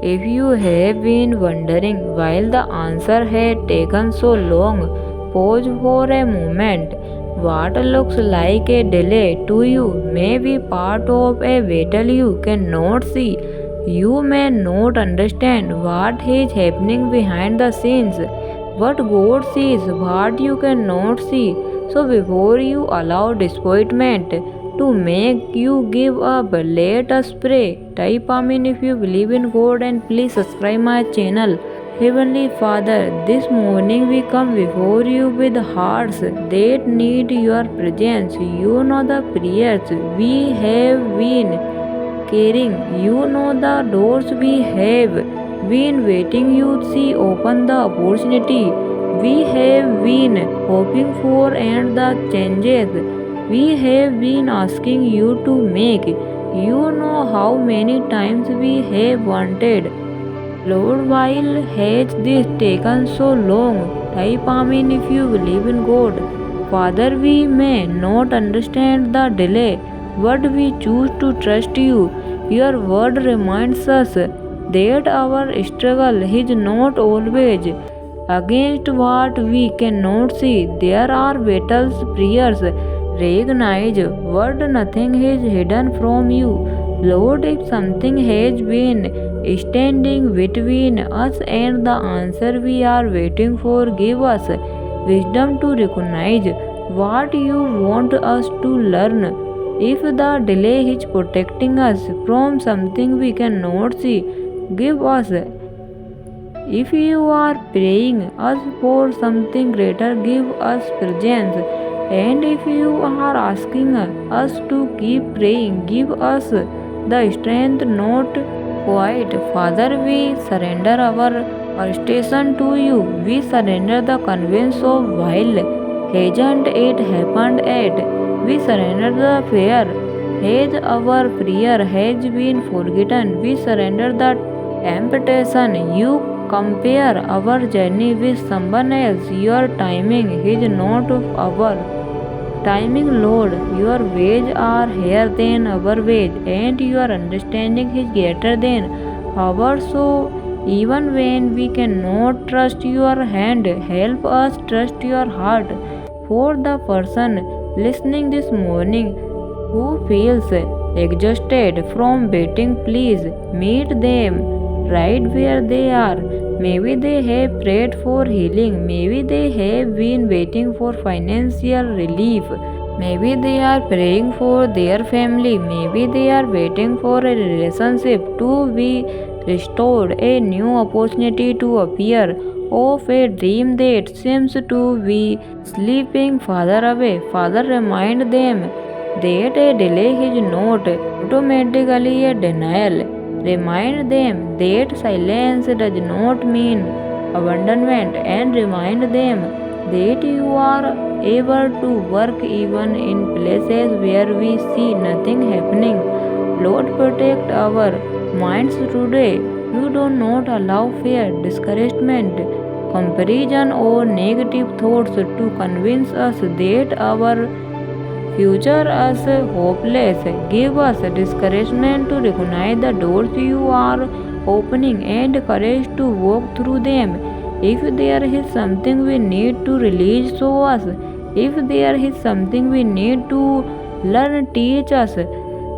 If you have been wondering why the answer had taken so long, pause for a moment. What looks like a delay to you may be part of a battle you cannot see. You may not understand what is happening behind the scenes, but God sees what you cannot see. So before you allow disappointment to make you give up, let us pray. Type Amen if you believe in God and please subscribe my channel. Heavenly Father, this morning we come before you with hearts that need your presence. You know the prayers we have been caring. You know the doors we have been waiting you see open the opportunity we have been hoping for and the changes we have been asking you to make. You know how many times we have wanted. Lord, while has this taken so long? Type Amen if you believe in God. Father, we may not understand the delay, but we choose to trust you. Your word reminds us that our struggle is not always against what we cannot see. There are battles, prayers, recognize word nothing is hidden from you. Lord, if something has been standing between us and the answer we are waiting for, give us wisdom to recognize what you want us to learn. If the delay is protecting us from something we cannot see, give us. If you are praying us for something greater, give us presence. And if you are asking us to keep praying, give us the strength not quite. Father, we surrender our frustration to you. We surrender the convenience of while hasn't it happened yet. We surrender the fear. Has our prayer has been forgotten? We surrender the temptation. You compare our journey with someone else. Your timing is not of our timing, Lord. Your ways are higher than our ways, and your understanding is greater than ours. So, even when we cannot trust your hand, help us trust your heart. For the person listening this morning who feels exhausted from waiting, please meet them right where they are. Maybe they have prayed for healing. Maybe they have been waiting for financial relief. Maybe they are praying for their family. Maybe they are waiting for a relationship to be restored, a new opportunity to appear, of a dream that seems to be sleeping farther away. Father, remind them that a delay is not automatically a denial. Remind them that silence does not mean abandonment, and remind them that you are able to work even in places where we see nothing happening. Lord, protect our minds today. You do not allow fear, discouragement, comparison, or negative thoughts to convince us that our future is hopeless. Give us discouragement to recognize the doors you are opening and courage to walk through them. If there is something we need to release, show us. If there is something we need to learn, teach us.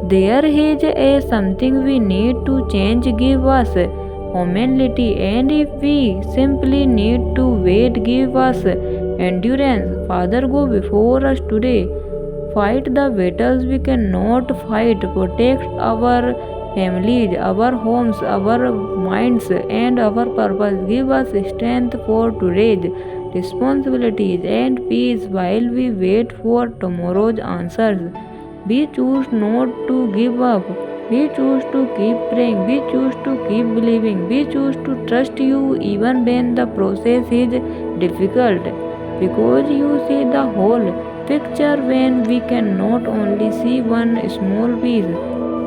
There is something we need to change, give us humility. And if we simply need to wait, give us endurance. Father, go before us today. Fight the battles we cannot fight. Protect our families, our homes, our minds, and our purpose. Give us strength for today's responsibilities and peace while we wait for tomorrow's answers. We choose not to give up. We choose to keep praying. We choose to keep believing. We choose to trust you even when the process is difficult. Because you see the whole picture when we cannot only see one small piece.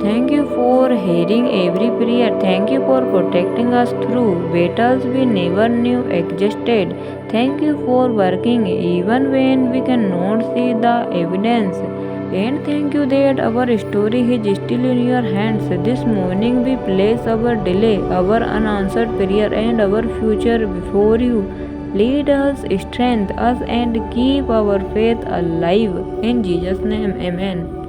Thank you for hearing every prayer. Thank you for protecting us through battles we never knew existed. Thank you for working even when we cannot see the evidence. And thank you that our story is still in your hands. This morning we place our delay, our unanswered prayer, and our future before you. Lead us, strengthen us, and keep our faith alive. In Jesus' name, amen.